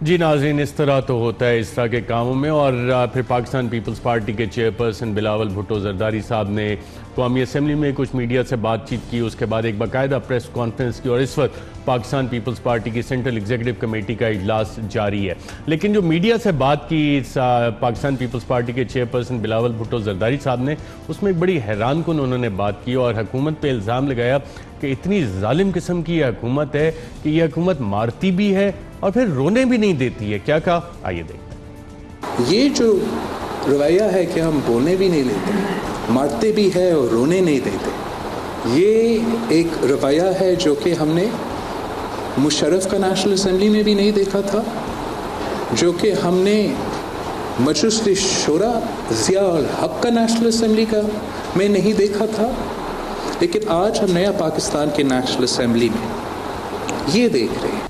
جی ناظرین، اس طرح تو ہوتا ہے اس طرح کے کاموں میں، اور پھر پاکستان پیپلز پارٹی کے چیئرپرسن بلاول بھٹو زرداری صاحب نے قومی اسمبلی میں کچھ میڈیا سے بات چیت کی، اس کے بعد ایک باقاعدہ پریس کانفرنس کی، اور اس وقت پاکستان پیپلز پارٹی کی سینٹرل ایگزیکٹو کمیٹی کا اجلاس جاری ہے۔ لیکن جو میڈیا سے بات کی پاکستان پیپلز پارٹی کے چیئرپرسن بلاول بھٹو زرداری صاحب نے، اس میں ایک بڑی حیران کن انہوں نے بات کی اور حکومت پہ الزام لگایا کہ اتنی ظالم قسم کی یہ حکومت ہے کہ یہ حکومت مارتی بھی ہے اور پھر رونے بھی نہیں دیتی ہے۔ کیا کہا، آئیے دیکھتے ہیں۔ یہ جو رویہ ہے کہ ہم بولنے بھی نہیں لیتے، مارتے بھی ہے اور رونے نہیں دیتے، یہ ایک رویہ ہے جو کہ ہم نے مشرف کا نیشنل اسمبلی میں بھی نہیں دیکھا تھا، جو کہ ہم نے مجلس شورا ضیاء الحق کا نیشنل اسمبلی کا میں نہیں دیکھا تھا، لیکن آج ہم نیا پاکستان کے نیشنل اسمبلی میں یہ دیکھ رہے ہیں۔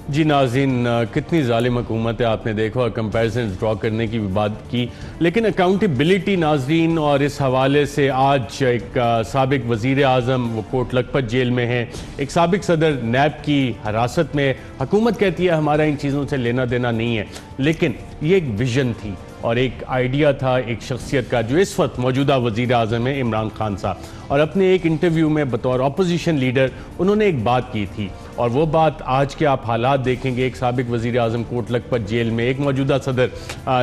جی ناظرین، کتنی ظالم حکومت ہے، آپ نے دیکھا اور کمپیریزنز ڈرا کرنے کی بھی بات کی، لیکن اکاؤنٹیبلٹی ناظرین، اور اس حوالے سے آج ایک سابق وزیر اعظم وہ کوٹ لکھپت جیل میں ہیں، ایک سابق صدر نیب کی حراست میں، حکومت کہتی ہے ہمارا ان چیزوں سے لینا دینا نہیں ہے، لیکن یہ ایک ویژن تھی اور ایک آئیڈیا تھا ایک شخصیت کا جو اس وقت موجودہ وزیر اعظم ہے عمران خان صاحب، اور اپنے ایک انٹرویو میں بطور اپوزیشن لیڈر انہوں نے ایک بات کی تھی، اور وہ بات آج کے آپ حالات دیکھیں گے، ایک سابق وزیر اعظم کوٹ لکھپت جیل میں، ایک موجودہ صدر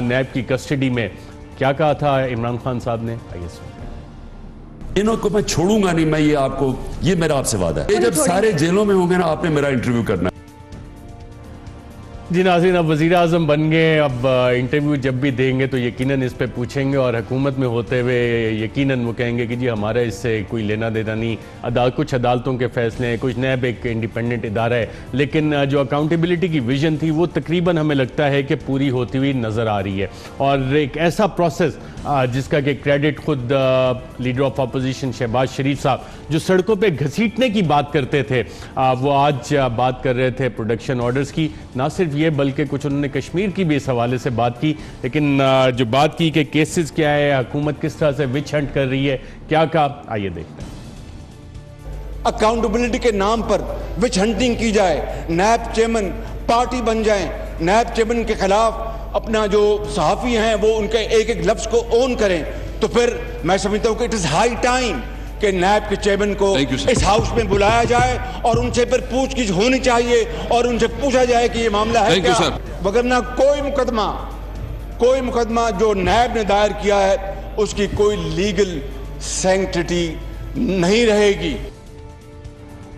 نیب کی کسٹڈی میں، کیا کہا تھا عمران خان صاحب نے، آئیے سنیں۔ انہوں کو میں چھوڑوں گا نہیں، میں یہ آپ کو، یہ میرا آپ سے وعدہ ہے، جب سارے جیلوں میں ہوں گے نا آپ نے میرا انٹرویو کرنا ہے۔ جی ناظرین، اب وزیر اعظم بن گئے، اب انٹرویو جب بھی دیں گے تو یقیناً اس پہ پوچھیں گے، اور حکومت میں ہوتے ہوئے یقیناً وہ کہیں گے کہ جی ہمارا اس سے کوئی لینا دینا نہیں، کچھ عدالتوں کے فیصلے ہیں، کچھ نیب ایک انڈیپینڈنٹ ادارہ ہے، لیکن جو اکاؤنٹیبلٹی کی ویژن تھی وہ تقریباً ہمیں لگتا ہے کہ پوری ہوتی ہوئی نظر آ رہی ہے، اور ایک ایسا پروسیس جس کا کہ کریڈٹ خود leader of opposition Shehbaz Sharif صاحب جو سڑکوں پہ گھسیٹنے کی بات کرتے تھے، وہ آج بات کر رہے تھے پروڈکشن آرڈرز کی، نہ صرف یہ بلکہ کچھ انہوں نے کشمیر کی بھی اس حوالے سے بات کی، لیکن جو بات کی کہ کیسز کیا ہے، حکومت کس طرح سے وچ ہنٹ کر رہی ہے، کیا کہا، آئیے دیکھتے ہیں۔ اکاؤنٹیبلٹی کے نام پر وچ ہنٹنگ کی جائے، نیب چیئرمین پارٹی بن جائیں، نیب چیئرمین کے خلاف اپنا جو صحافی ہیں وہ ان کے ایک ایک لفظ کو اون کریں، تو پھر میں سمجھتا ہوں کہ اٹ از ہائی ٹائم کہ نیب کے چیئرمین کو اس ہاؤس میں بلایا جائے اور ان سے پھر پوچھ گچھ ہونی چاہیے اور ان سے پوچھا جائے کہ یہ معاملہ ہے کیا، وگرنہ کوئی مقدمہ جو نیب نے دائر کیا ہے اس کی کوئی لیگل سینکٹیٹی نہیں رہے گی۔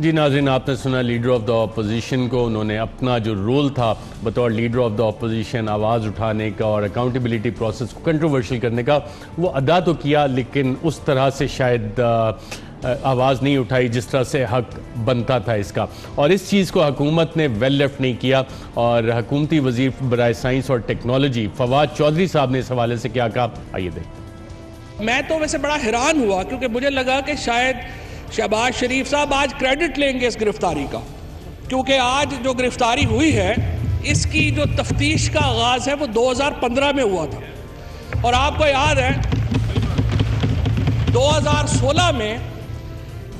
جی ناظرین، آپ نے سنا لیڈر آف دا اپوزیشن کو، انہوں نے اپنا جو رول تھا بطور لیڈر آف دا اپوزیشن آواز اٹھانے کا اور اکاؤنٹیبلٹی پروسیس کو کنٹروورشل کرنے کا وہ ادا تو کیا، لیکن اس طرح سے شاید آواز نہیں اٹھائی جس طرح سے حق بنتا تھا اس کا، اور اس چیز کو حکومت نے ویل لیفٹ نہیں کیا، اور حکومتی وزیر برائے سائنس اور ٹیکنالوجی فواد چودھری صاحب نے اس حوالے سے کیا کہا، آئیے دیکھیں۔ میں تو ویسے بڑا حیران ہوا کیونکہ مجھے لگا کہ شاید شہباز شریف صاحب آج کریڈٹ لیں گے اس گرفتاری کا، کیونکہ آج جو گرفتاری ہوئی ہے اس کی جو تفتیش کا آغاز ہے وہ 2015 میں ہوا تھا، اور آپ کو یاد ہے 2016 میں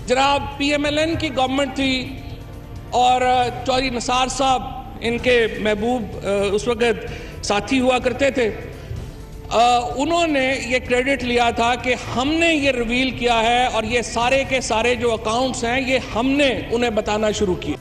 جناب پی ایم ایل این کی گورنمنٹ تھی اور چودھری نثار صاحب ان کے محبوب اس وقت ساتھی ہوا کرتے تھے، انہوں نے یہ کریڈٹ لیا تھا کہ ہم نے یہ ریویل کیا ہے اور یہ سارے کے سارے جو اکاؤنٹس ہیں یہ ہم نے انہیں بتانا شروع کیا۔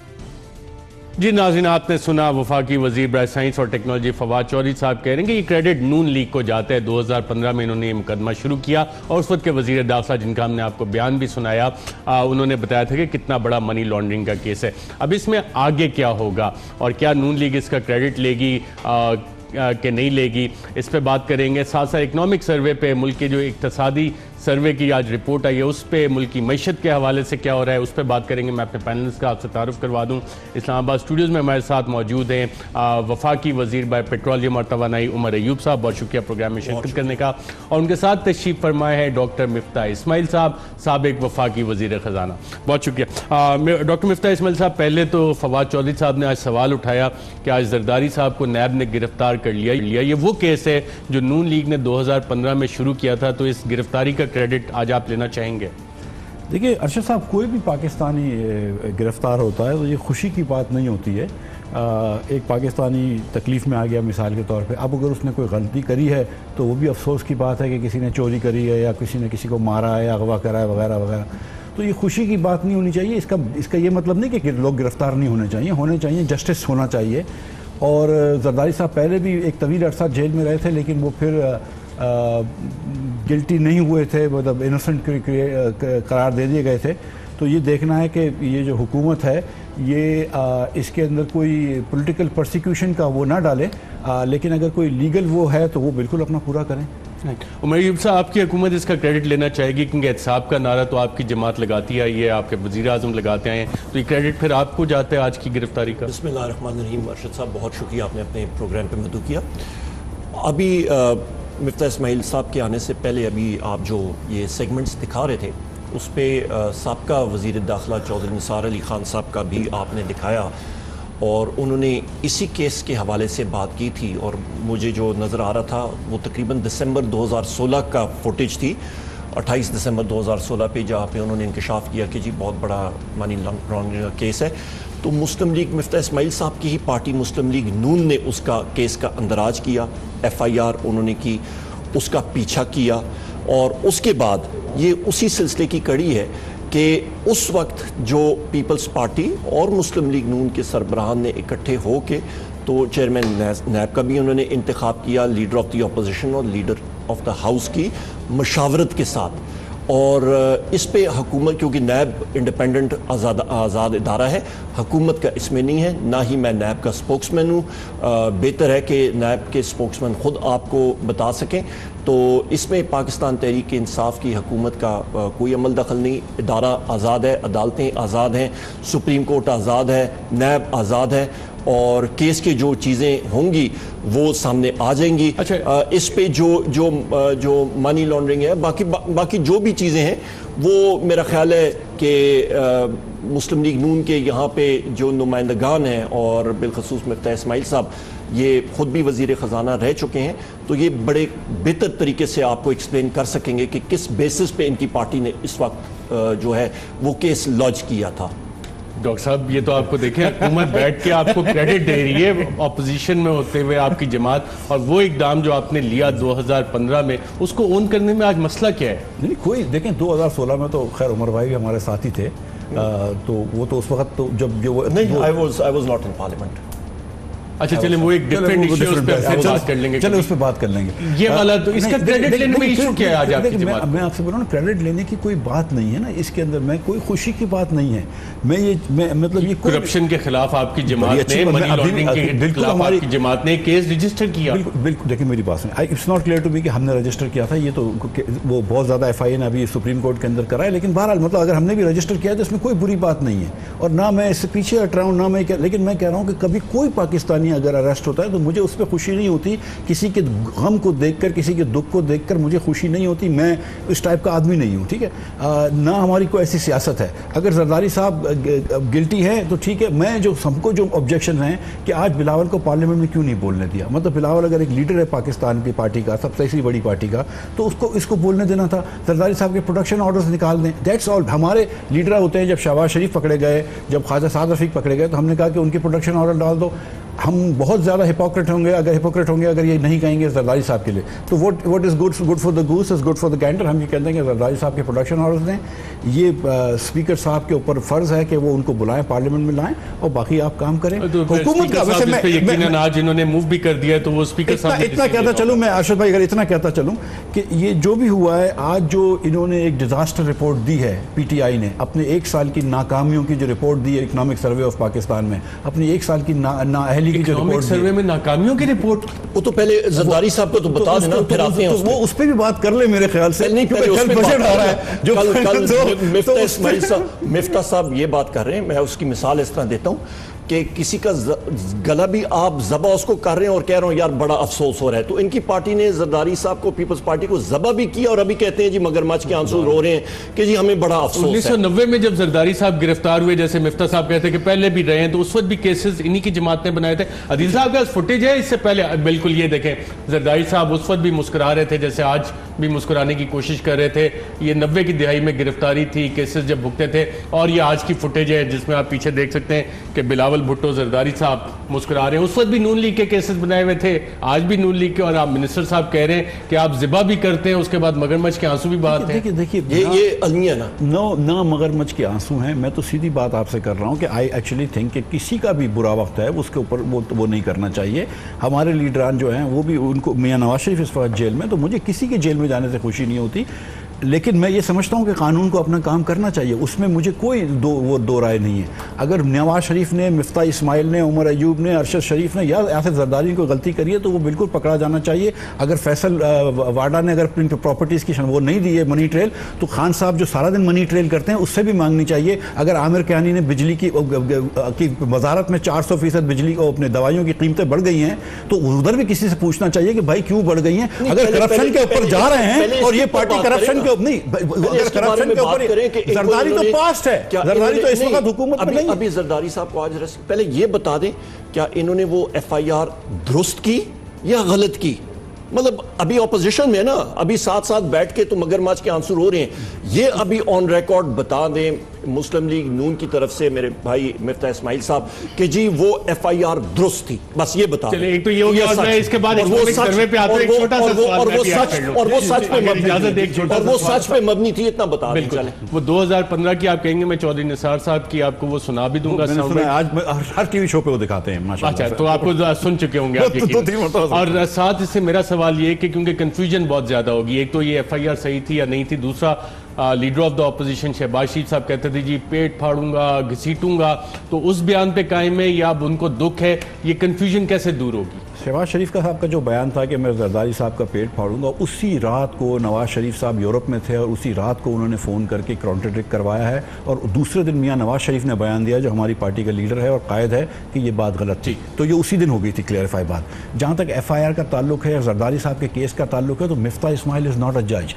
جی ناظرین، آپ نے سنا وفاقی وزیر برائے سائنس اور ٹیکنالوجی فواد چودھری صاحب کہہ رہے ہیں کہ یہ کریڈٹ نون لیگ کو جاتا ہے، 2015 میں انہوں نے یہ مقدمہ شروع کیا، اور اس وقت کے وزیر داخلہ جن کا ہم نے آپ کو بیان بھی سنایا، انہوں نے بتایا تھا کہ کتنا بڑا منی لانڈرنگ کا کیس ہے۔ اب اس میں آگے کیا ہوگا اور کیا نون لیگ اس کا کریڈٹ لے گی کہ نہیں لے گی، اس پہ بات کریں گے۔ ساتھ ساتھ اکنامک سروے پہ، ملک کے جو اقتصادی سروے کی آج رپورٹ آئی ہے اس پہ، ملک کی معیشت کے حوالے سے کیا ہو رہا ہے اس پہ بات کریں گے۔ میں اپنے پینلسٹ کا آپ سے تعارف کروا دوں، اسلام آباد اسٹوڈیوز میں ہمارے ساتھ موجود ہیں وفاقی وزیر برائے پیٹرولیم اور توانائی عمر ایوب صاحب، بہت شکریہ پروگرام میں شرکت کرنے کا، اور ان کے ساتھ تشریف فرمائے ہیں ڈاکٹر مفتاح اسماعیل صاحب، سابق وفاقی وزیر خزانہ، بہت شکریہ۔ ڈاکٹر مفتاح اسماعیل صاحب، پہلے تو فواد چودھری صاحب نے آج سوال اٹھایا کہ آج زرداری صاحب کو نیب نے گرفتار کر لیا، یہ وہ کیس ہے جو نون لیگ نے 2015 میں شروع کیا تھا، تو اس گرفتاری کا کریڈٹ آج آپ لینا چاہیں گے؟ دیکھیے ارشد صاحب، کوئی بھی پاکستانی گرفتار ہوتا ہے تو یہ خوشی کی بات نہیں ہوتی ہے، ایک پاکستانی تکلیف میں آ گیا مثال کے طور پہ. اب اگر اس نے کوئی غلطی کری ہے تو وہ بھی افسوس کی بات ہے کہ کسی نے چوری کری ہے یا کسی نے کسی کو مارا ہے یا اغوا کرا ہے وغیرہ وغیرہ, تو یہ خوشی کی بات نہیں ہونی چاہیے. اس کا یہ مطلب نہیں کہ لوگ گرفتار نہیں ہونے چاہیے, جسٹس ہونا چاہیے. اور زرداری صاحب پہلے بھی ایک طویل عرصہ جیل میں رہے تھے لیکن وہ پھر گلٹی نہیں ہوئے تھے, مطلب انوسنٹ قرار دے دیے گئے تھے. تو یہ دیکھنا ہے کہ یہ جو حکومت ہے یہ اس کے اندر کوئی پولیٹیکل پرسیکیوشن کا وہ نہ ڈالے, لیکن اگر کوئی لیگل وہ ہے تو وہ بالکل اپنا پورا کریں. عمر ایوب صاحب, آپ کی حکومت اس کا کریڈٹ لینا چاہے گی کیونکہ احتساب کا نعرہ تو آپ کی جماعت لگاتی آئی ہے, آپ کے وزیر اعظم لگاتے آئے ہیں, تو یہ کریڈٹ پھر آپ کو جاتا ہے آج کی گرفتاری کا؟ بسم اللہ الرحمن الرحیم. ارشد صاحب بہت شکریہ, آپ نے اپنے پروگرام پہ مدعو کیا. ابھی مفتاح اسماعیل صاحب کے آنے سے پہلے ابھی آپ جو یہ سیگمنٹس دکھا رہے تھے اس پہ سابقہ وزیر داخلہ چودھری نثار علی خان صاحب کا بھی آپ نے دکھایا, اور انہوں نے اسی کیس کے حوالے سے بات کی تھی. اور مجھے جو نظر آ رہا تھا وہ تقریباً دسمبر 2016 کا فوٹیج تھی, 28 دسمبر 2016 پہ, جہاں پہ انہوں نے انکشاف کیا کہ جی بہت بڑا منی لانڈرنگ کا کیس ہے. تو مسلم لیگ مفتاح اسماعیل صاحب کی ہی پارٹی مسلم لیگ نون نے اس کا کیس کا اندراج کیا, FIR انہوں نے کی, اس کا پیچھا کیا, اور اس کے بعد یہ اسی سلسلے کی کڑی ہے کہ اس وقت جو پیپلز پارٹی اور مسلم لیگ نون کے سربراہان نے اکٹھے ہو کے تو چیئرمین نیب کا بھی انہوں نے انتخاب کیا, لیڈر آف دی اپوزیشن اور لیڈر آف دا ہاؤس کی مشاورت کے ساتھ. اور اس پہ حکومت, کیونکہ نیب انڈیپینڈنٹ آزاد ادارہ ہے, حکومت کا اس میں نہیں ہے, نہ ہی میں نیب کا سپوکس مین ہوں. بہتر ہے کہ نیب کے سپوکس مین خود آپ کو بتا سکیں. تو اس میں پاکستان تحریک انصاف کی حکومت کا کوئی عمل دخل نہیں. ادارہ آزاد ہے, عدالتیں آزاد ہیں, سپریم کورٹ آزاد ہے, نیب آزاد ہے, اور کیس کے جو چیزیں ہوں گی وہ سامنے آ جائیں گی. اس پہ جو منی لانڈرنگ ہے, باقی جو بھی چیزیں ہیں وہ میرا خیال ہے کہ مسلم لیگ نون کے یہاں پہ جو نمائندگان ہیں اور بالخصوص مفتاح اسماعیل صاحب یہ خود بھی وزیر خزانہ رہ چکے ہیں, تو یہ بڑے بہتر طریقے سے آپ کو ایکسپلین کر سکیں گے کہ کس بیسس پہ ان کی پارٹی نے اس وقت جو ہے وہ کیس لانچ کیا تھا. ڈاکٹر صاحب یہ تو آپ کو دیکھیں, حکومت بیٹھ کے آپ کو کریڈٹ دے رہی ہے اپوزیشن میں ہوتے ہوئے آپ کی جماعت, اور وہ اقدام جو آپ نے لیا 2015 میں اس کو اون کرنے میں آج مسئلہ کیا ہے؟ نہیں کوئی دیکھیں 2016 میں تو خیر عمر بھائی بھی ہمارے ساتھی تھے, تو وہ تو اس وقت تو جب جو نہیں, I was not in parliament. اچھا چلیں وہ ایک ڈیفرنٹ ایشو اس پہ بات کر لیں گے, چلیں اس پہ بات کر لیں گے. یہ والا تو اس کا کریڈٹ لینے میں ایشو کیا ہے آج آپ کی جماعت؟ میں آپ سے بول رہا ہوں کریڈٹ لینے کی کوئی بات نہیں ہے نا, اس کے اندر میں کوئی خوشی کی بات نہیں ہے. میں مطلب یہ کرپشن کے خلاف آپ کی جماعت نے, منی لانڈرنگ کے خلاف آپ کی جماعت نے کیس رجسٹر کیا. بالکل دیکھیں میری بات سنیں, it's not clear to me کہ ہم نے رجسٹر کیا تھا, یہ تو وہ بہت زیادہ FIA نے ابھی سپریم کورٹ کے اندر کرا ہے, لیکن بہرحال مطلب اگر ہم نے بھی رجسٹر کیا تو اس میں کوئی بری بات نہیں ہے, اور نہ میں اس سے پیچھے ہٹ رہا ہوں, نہ میں, لیکن میں کہہ رہا ہوں کہ کبھی کوئی پاکستانی اگر اریسٹ ہوتا ہے تو مجھے اس پہ خوشی نہیں ہوتی, کسی کے غم کو دیکھ کر, کسی کے دکھ کو دیکھ کر مجھے خوشی نہیں ہوتی. میں اس ٹائپ کا آدمی نہیں ہوں, ٹھیک ہے, نہ ہماری کوئی ایسی سیاست ہے. اگر زرداری صاحب گلٹی ہے تو ٹھیک ہے, میں جو ہم کو جو آبجیکشن ہیں کہ آج بلاول کو پارلیمنٹ میں کیوں نہیں بولنے دیا, مطلب بلاول اگر ایک لیڈر ہے پاکستان کی پارٹی کا, سب سے ایسی بڑی پارٹی کا, تو اس کو بولنے دینا تھا. زرداری صاحب کے پروڈکشن آرڈرز نکال دیں, دیٹس آل. ہمارے لیڈر ہوتے ہیں, جب شہباز شریف پکڑے گئے, جب خواجہ سعد رفیق پکڑے گئے, تو ہم نے کہا کہ ان کے پروڈکشن آرڈر ڈال دو. ہم بہت زیادہ ہپوکریٹ ہوں گے اگر یہ نہیں کہیں گے زرداری صاحب کے لیے, تو what is good for the goose is good for the gander. ہم یہ کہتے ہیں کہ زرداری صاحب کے پروڈکشن آرڈرز دیں. یہ اسپیکر صاحب کے اوپر فرض ہے کہ وہ ان کو بلائیں, پارلیمنٹ میں لائیں, اور باقی آپ کام کریں. حکومت کا ویسے میں یقیناً آج انہوں نے موو بھی کر دیا, تو وہ اسپیکر صاحب اتنا کہتا چلوں, میں ارشد بھائی اگر اتنا کہتا چلوں کہ یہ جو بھی ہوا ہے آج, جو انہوں نے ایک ڈیزاسٹر رپورٹ دی ہے PTI نے, اپنے 1 سال کی ناکامیوں کی جو رپورٹ دی ہے اکنامک سروے آف پاکستان میں, اپنی 1 سال کی نااہلی کی جو رپورٹ سروے میں ناکامیوں کی رپورٹ, وہ تو پہلے زرداری صاحب کو تو بتا دینا, پھر آتے ہیں وہ اس پہ بھی بات کر لیں میرے خیال سے. مفتاح صاحب یہ بات کر رہے ہیں, میں اس کی مثال اس طرح دیتا ہوں کہ کسی کا گلا بھی آپ ذبح اس کو کر رہے ہیں اور کہہ رہے ہوں یار بڑا افسوس ہو رہا ہے, تو ان کی پارٹی نے زرداری صاحب کو, پیپلز پارٹی کو ذبح بھی کیا, اور ابھی کہتے ہیں جی مگرمچھ کے آنسو رو رہے ہیں کہ جی ہمیں بڑا افسوس ہے. 1990 میں جب زرداری صاحب گرفتار ہوئے, جیسے مفتاح صاحب کہتے ہیں کہ پہلے بھی رہے ہیں, تو اس وقت بھی کیسز انہی کی جماعت نے بنائے تھے. عدیل صاحب کا فوٹیج ہے اس سے پہلے, بالکل یہ دیکھیں, زرداری صاحب اس وقت بھی مسکرا رہے تھے جیسے آج بھی مسکرانے کی کوشش کر رہے تھے. یہ 90 کی دہائی میں گرفتاری تھی, کیسز جب بھگتے تھے, اور یہ آج کی فوٹیج ہے جس میں آپ پیچھے دیکھ سکتے ہیں کہ بلاول بلاول بھٹو زرداری صاحب مسکرا رہے ہیں. اس وقت بھی نون لیگ کے کیسز بنائے ہوئے تھے, آج بھی نون لیگ کے, اور آپ منسٹر صاحب کہہ رہے ہیں کہ آپ ذبح بھی کرتے ہیں, اس کے بعد مگرمچھ کے آنسو بھی بہاتے ہیں. دیکھیے یہ المیہ نہ مگرمچھ کے آنسو ہیں. میں تو سیدھی بات آپ سے کر رہا ہوں کہ آئی ایکچولی تھنک کہ کسی کا بھی برا وقت ہے اس کے اوپر وہ نہیں کرنا چاہیے. ہمارے لیڈران جو ہیں وہ بھی, ان کو میاں نواز شریف اس وقت جیل میں, تو مجھے کسی کے جیل میں جانے سے خوشی نہیں ہوتی, لیکن میں یہ سمجھتا ہوں کہ قانون کو اپنا کام کرنا چاہیے, اس میں مجھے کوئی دو رائے نہیں ہے. اگر نواز شریف نے, مفتاح اسماعیل نے, عمر ایوب نے, ارشد شریف نے یا آصف زرداری نے کوئی غلطی کری ہے تو وہ بالکل پکڑا جانا چاہیے. اگر فیصل واڈا نے اگر اپنی پراپرٹیز کی وہ نہیں دی ہے منی ٹریل, تو خان صاحب جو سارا دن منی ٹریل کرتے ہیں اس سے بھی مانگنی چاہیے. اگر عامر کیانی نے بجلی کی وزارت میں 400% بجلی کو اپنے دوائیوں کی قیمتیں بڑھ گئی ہیں تو ادھر بھی کسی سے پوچھنا چاہیے کہ بھائی کیوں بڑھ گئی ہیں. اگر کرپشن کے اوپر جا رہے ہیں اور یہ پارٹی کرپشن کے نہیں, اگر کرپشن کے اوپر زرداری تو پاسٹ ہے, زرداری تو اس وقت حکومت میں نہیں. ابھی زرداری صاحب کو آج پہلے یہ بتا دیں کیا انہوں نے وہ ایف آئی آر درست کی یا غلط کی؟ مطلب ابھی اپوزیشن میں نا, ابھی ساتھ بیٹھ کے تو مگرمچھ کے آنسو رو رہے ہیں. یہ ابھی آن ریکارڈ بتا دیں مسلم لیگ نون کی طرف سے میرے بھائی مفتاح اسماعیل صاحب کہ جی وہ ایف آئی آر درست تھی, بس یہ بتا. چلیں ایک تو یہ ہو گیا, اور میں اس کے بعد سروے پہ آتا ہوں ایک چھوٹا سا سوال, اور وہ سچ پہ مبنی تھی, اتنا بتا دیں. چلیں وہ 2015 کی آپ کہیں گے, میں چودھری نثار صاحب کی آپ کو وہ سنا بھی دوں گا. آج ہر ٹی وی شو پہ وہ دکھاتے ہیں ماشاءاللہ. اچھا, تو آپ کو سن چکے ہوں گے آپ. اور ساتھ اس سے میرا سوال یہ کہ کیونکہ کنفیوژن بہت زیادہ ہوگی, ایک تو یہ ایف آئی آر صحیح تھی یا نہیں تھی, دوسرا leader of the opposition Shehbaz Sharif صاحب کہتے تھے جی پیٹ پھاڑوں گا, گھسیٹوں گا, تو اس بیان پہ قائم ہے یا اب ان کو دکھ ہے؟ یہ کنفیوژن کیسے دور ہوگی؟ شہباز شریف کا صاحب کا جو بیان تھا کہ میں زرداری صاحب کا پیٹ پھاڑوں گا, اسی رات کو نواز شریف صاحب یورپ میں تھے اور اسی رات کو انہوں نے فون کر کے کانٹرڈکٹ کروایا ہے, اور دوسرے دن میاں نواز شریف نے بیان دیا جو ہماری پارٹی کا لیڈر ہے اور قائد ہے کہ یہ بات غلط تھی. تو یہ اسی دن ہو گئی تھی کلیئرفائی بات. جہاں تک ایف آئی آر کا تعلق ہے, زرداری صاحب کے کیس کا تعلق ہے, تو مفتاح اسماعیل از ناٹ اے جج.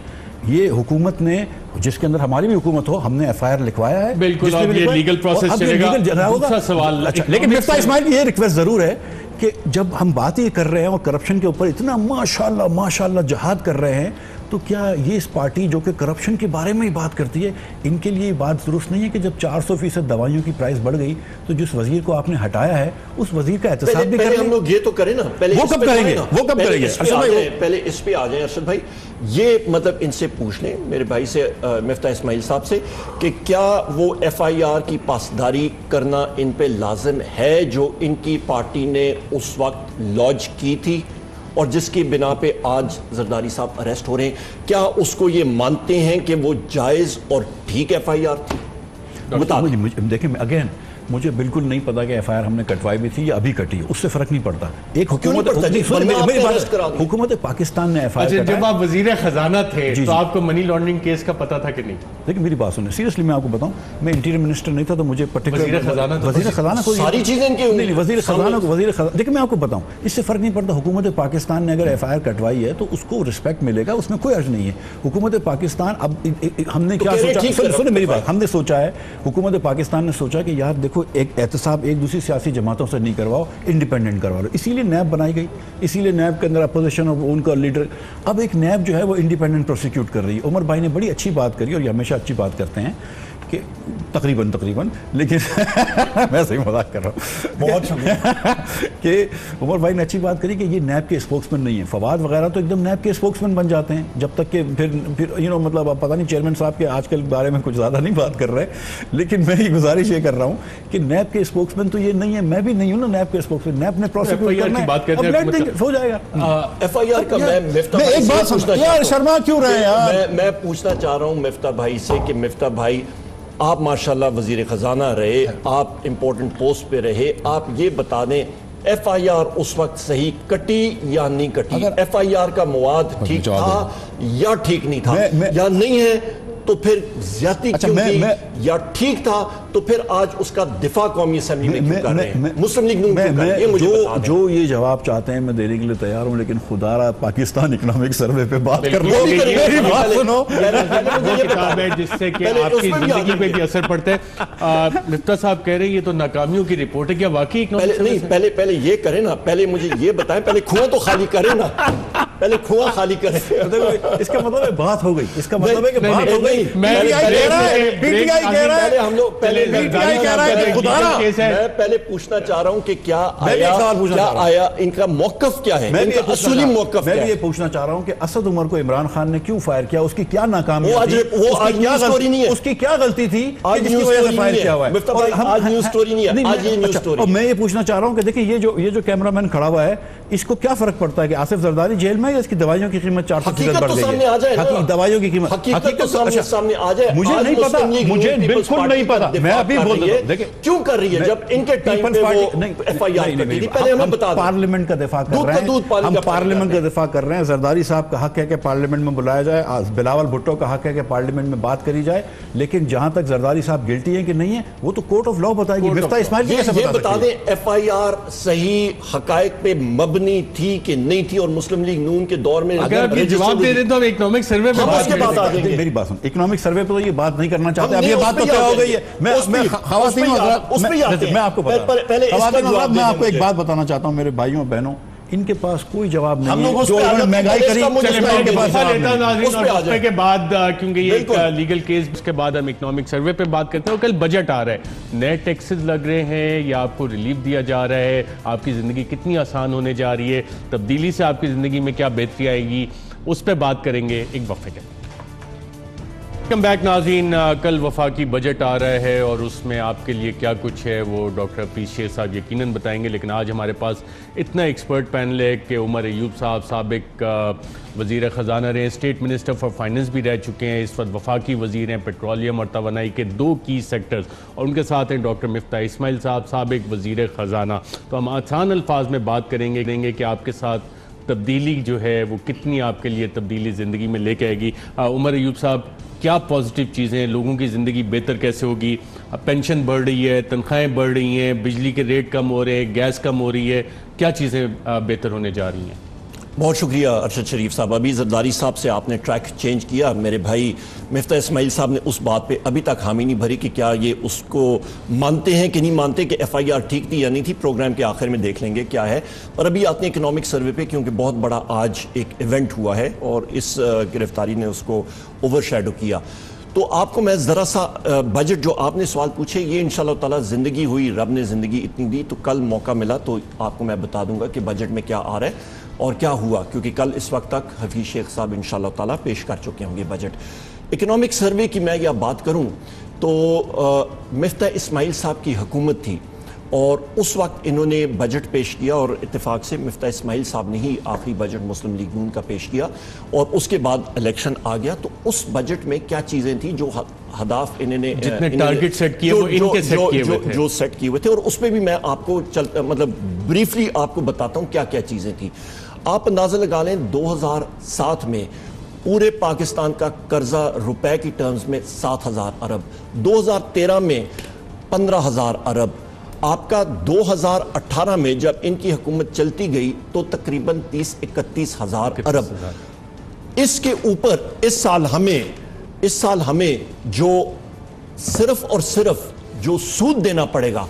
یہ حکومت نے, جس کے اندر ہماری بھی حکومت ہو, ہم نے ایف آئی آر لکھوایا ہے. بالکل, اب یہ لیگل پروسیس چلے گا. دوسرا سوال, لیکن مفتاح اسماعیل کی یہ ریکویسٹ ضرور ہے کہ جب ہم بات یہ کر رہے ہیں اور کرپشن کے اوپر اتنا ماشاءاللہ جہاد کر رہے ہیں, تو کیا یہ اس پارٹی جو کہ کرپشن کے بارے میں ہی بات کرتی ہے, ان کے لیے بات درست نہیں ہے کہ جب 400% دوائیوں کی پرائز بڑھ گئی تو جس وزیر کو آپ نے ہٹایا ہے اس وزیر کا احتساب بھی کریں. ہم لوگ یہ تو کریں نا, وہ کب کریں گے پہلے اس پہ آ جائیں ارشد بھائی. یہ مطلب ان سے پوچھ لیں میرے بھائی سے, مفتاح اسماعیل صاحب سے, کہ کیا وہ ایف آئی آر کی پاسداری کرنا ان پہ لازم ہے جو ان کی پارٹی نے اس وقت لانچ کی تھی اور جس کی بنا پہ آج زرداری صاحب اریسٹ ہو رہے ہیں؟ کیا اس کو یہ مانتے ہیں کہ وہ جائز اور ٹھیک ایف آئی آر تھی؟ دیکھیں اگین مجھے بالکل نہیں پتا کہ ایف آئی آر ہم نے کٹوائی بھی تھی یا ابھی کٹی ہے, اس سے فرق نہیں پڑتا. ایک حکومت پاکستان نے ایف آئی آر, جب آپ وزیر خزانہ تھے تو آپ کو منی لانڈرنگ کیس کا پتا تھا کہ نہیں؟ لیکن میری بات سنیں, سیریسلی میں آپ کو بتاؤں, میں انٹیریئر منسٹر نہیں تھا تو مجھے وزیر خزانہ کو ساری چیزیں وزیر خزانہ دیکھیں میں آپ کو بتاؤں, اس سے فرق نہیں پڑتا. حکومت پاکستان نے اگر ایف آئی آر کٹوائی ہے تو اس کو رسپیکٹ ملے گا, اس میں کوئی عرض نہیں ہے. حکومت پاکستان, اب ہم نے کیا سوچا, سنیں میری بات, ہم نے سوچا ہے, حکومت پاکستان نے سوچا کہ یار دیکھو ایک احتساب ایک دوسری سیاسی جماعتوں سے نہیں کرواؤ, انڈیپینڈنٹ کروا لو. اسی لیے نیب بنائی گئی, اسی لیے نیب کے اندر اپوزیشن اور ان کا لیڈر, اب ایک نیب جو ہے وہ انڈیپینڈنٹ پروسیکیوٹ کر رہی ہے. عمر بھائی نے بڑی اچھی بات کری اور یہ ہمیشہ اچھی بات کرتے ہیں کہ تقریباً لیکن میں صحیح مذاق کر رہا ہوں, بہت شکریہ کہ عمر بھائی نے اچھی بات کری کہ یہ نیب کے اسپوکس مین نہیں ہیں. فواد وغیرہ تو ایک دم نیب کے اسپوکس مین بن جاتے ہیں, جب تک کہ پھر مطلب اب پتہ نہیں چیئرمین صاحب کے آج کل بارے میں کچھ زیادہ نہیں بات کر رہے, لیکن میں یہ گزارش یہ کر رہا ہوں کہ نیب کے اسپوکس مین تو یہ نہیں ہے, میں بھی نہیں ہوں نا نیب کے اسپوکس مین. نیب نے پروسیکیوٹ کرنا ہے, ہو جائے گا. ایف آئی آر کا میں ایک بات سمجھتا ہوں یار, شرما کیوں رہے ہیں یار. میں پوچھنا چاہ رہا ہوں مفتاح بھائی سے کہ مفتاح بھائی آپ ماشاءاللہ وزیر خزانہ رہے, آپ امپورٹنٹ پوسٹ پہ رہے, آپ یہ بتا دیں ایف آئی آر اس وقت صحیح کٹی یا نہیں کٹی؟ ایف آئی آر کا مواد ٹھیک تھا یا ٹھیک نہیں تھا, یا نہیں ہے تو پھر زیادتی کیوں کی, یا ٹھیک تھا تو پھر آج اس کا دفاع قومی اسمبلی میں کیوں کر رہے ہیں, مسلم لیگ نون کیوں کر رہے ہیں؟ یہ مجھے بتا دیں. جو یہ جواب چاہتے ہیں میں دینے کے لیے تیار ہوں, لیکن خدا را پاکستان اکنامک سروے پہ بات کر لو, میری بات سنو. وہ کتاب ہے جس سے کہ آپ کی زندگی پہ بھی اثر پڑتا ہے. مفتاح صاحب کہہ رہے ہیں یہ تو ناکامیوں کی رپورٹ ہے, کیا واقعی پہلے یہ کریں نا, پہلے مجھے یہ بتائیں, پہلے کنواں تو خالی کریں نا. پہلے کھوا خالی کریں. اس کا مطلب ہے بات ہو گئی, اس کا مطلب ہے کہ بات ہو گئی. میں پہلے پوچھنا چاہ رہا ہوں کہ کیا آیا ان کا موقف کیا ہے, ان کا اصولی موقف کیا ہے. میں بھی یہ پوچھنا چاہ رہا ہوں کہ اسد عمر کو عمران خان نے کیوں فائر کیا, اس کی کیا ناکامی تھی, وہ آج نیوز سٹوری نہیں ہے, اس کی کیا غلطی تھی آج جس کی وجہ سے فائر کیا ہوا ہے. آج نیوز سٹوری نہیں ہے, آج یہ نیوز سٹوری. اور میں یہ پوچھنا چاہ رہا ہوں کہ دیکھیں یہ جو کیمرہ مین کھڑا ہوا ہے, اس کو کیا فرق پڑتا ہے کہ آصف زرداری جیل میں ہے, اس کی دوائیوں کی قیمت 400% بڑھ گئی ہے. دوائیوں کی قیمت حقیقت تو سامنے آ جائے. مجھے نہیں پتا, مجھے بالکل نہیں پتا. میں ابھی بول رہا ہوں, دیکھیں کیوں کر رہی ہے جب ان کے ٹائم پہ وہ ایف آئی آر کرتی تھی. پہلے ہمیں بتا دیں, پارلیمنٹ کا دفاع کر رہے ہیں, ہم پارلیمنٹ کا دفاع کر رہے ہیں. زرداری صاحب کا حق ہے کہ پارلیمنٹ میں بلایا جائے, بلاول بھٹو کا حق ہے کہ پارلیمنٹ میں بات کری جائے, لیکن جہاں تک زرداری صاحب گلٹی ہیں کہ نہیں ہے وہ تو کورٹ آف لا بتائے گی. مفتاح اسماعیل یہ بتا دیں ایف آئی آر صحیح حقائق پہ مبنی تھی کہ نہیں تھی, اور مسلم لیگ نون کے دور میں اگر آپ یہ جواب دے دیں تو ہم اکنامک سروے پہ بات کریں گے. میری بات سن, اکنامک سروے پہ تو یہ بات نہیں کرنا چاہتے. اب یہ بات تو طے ہو گئی ہے. میں آپ کو ایک بات بتانا چاہتا ہوں میرے بھائیوں اور بہنوں, ان کے پاس کوئی جواب نہیں ہے. جو مہنگائی کری اس کے بعد, کیونکہ یہ ایک لیگل کیس, اس کے بعد ہم اکنامک سروے پہ بات کرتے ہیں. اور کل بجٹ آ رہا ہے, نئے ٹیکسز لگ رہے ہیں یا آپ کو ریلیف دیا جا رہا ہے, آپ کی زندگی کتنی آسان ہونے جا رہی ہے, تبدیلی سے آپ کی زندگی میں کیا بہتری آئے گی, اس پہ بات کریں گے ایک وقفے کے. ویلکم بیک ناظرین. کل وفاقی بجٹ آ رہا ہے اور اس میں آپ کے لیے کیا کچھ ہے وہ ڈاکٹر حفیظ شیر صاحب یقیناً بتائیں گے, لیکن آج ہمارے پاس اتنا ایکسپرٹ پینل ہے کہ عمر ایوب صاحب سابق وزیر خزانہ رہے, اسٹیٹ منسٹر فار فائننس بھی رہ چکے ہیں, اس وقت وفاقی وزیر ہیں پیٹرولیم اور توانائی کے 2 کی سیکٹرز, اور ان کے ساتھ ہیں ڈاکٹر مفتاح اسماعیل صاحب سابق وزیر خزانہ. تو ہم آسان الفاظ میں بات کریں گے کہ آپ کے ساتھ تبدیلی جو ہے وہ کتنی آپ کے لیے تبدیلی زندگی میں لے کے آئے گی. عمر ایوب صاحب, کیا پازیٹیو چیزیں ہیں, لوگوں کی زندگی بہتر کیسے ہوگی, پینشن بڑھ رہی ہے, تنخواہیں بڑھ رہی ہیں, بجلی کے ریٹ کم ہو رہے ہیں, گیس کم ہو رہی ہے, کیا چیزیں بہتر ہونے جا رہی ہیں؟ بہت شکریہ ارشد شریف صاحب. ابھی زرداری صاحب سے آپ نے ٹریک چینج کیا. میرے بھائی مفتاح اسماعیل صاحب نے اس بات پہ ابھی تک حامی نہیں بھری کہ کیا یہ اس کو مانتے ہیں کہ نہیں مانتے کہ ایف آئی آر ٹھیک تھی یا نہیں تھی. پروگرام کے آخر میں دیکھ لیں گے کیا ہے. اور ابھی آتے ہیں اکنامک سروے پہ, کیونکہ بہت بڑا آج ایک ایونٹ ہوا ہے اور اس گرفتاری نے اس کو اوور شیڈو کیا. تو آپ کو میں ذرا سا بجٹ جو آپ نے سوال پوچھے, یہ انشاءاللہ تعالیٰ زندگی ہوئی, رب نے زندگی اتنی دی تو کل موقع ملا تو آپ کو میں بتا دوں گا کہ بجٹ میں کیا آ رہا ہے اور کیا ہوا, کیونکہ کل اس وقت تک حفیظ شیخ صاحب انشاءاللہ تعالیٰ پیش کر چکے ہوں گے بجٹ. اکنامک سروے کی میں یہ بات کروں تو مفتاح اسماعیل صاحب کی حکومت تھی اور اس وقت انہوں نے بجٹ پیش کیا, اور اتفاق سے مفتاح اسماعیل صاحب نے ہی آخری بجٹ مسلم لیگ نون کا پیش کیا, اور اس کے بعد الیکشن آ گیا. تو اس بجٹ میں کیا چیزیں تھیں جو ہدف انہوں نے جتنے ٹارگٹ سیٹ کیے وہ ان کے سیٹ کیے ہوئے تھے, جو سیٹ کیے ہوئے تھے, اور اس پہ بھی میں آپ کو مطلب بریفلی آپ کو بتاتا ہوں کیا کیا چیزیں تھیں. آپ اندازہ لگا لیں 2007 میں پورے پاکستان کا قرضہ روپے کی ٹرمز میں 7,000 ارب, 2013 میں 15,000 ارب, آپ کا 2018 میں جب ان کی حکومت چلتی گئی تو تقریباً 30-31 ہزار ارب. اس کے اوپر اس سال ہمیں جو صرف اور صرف جو سود دینا پڑے گا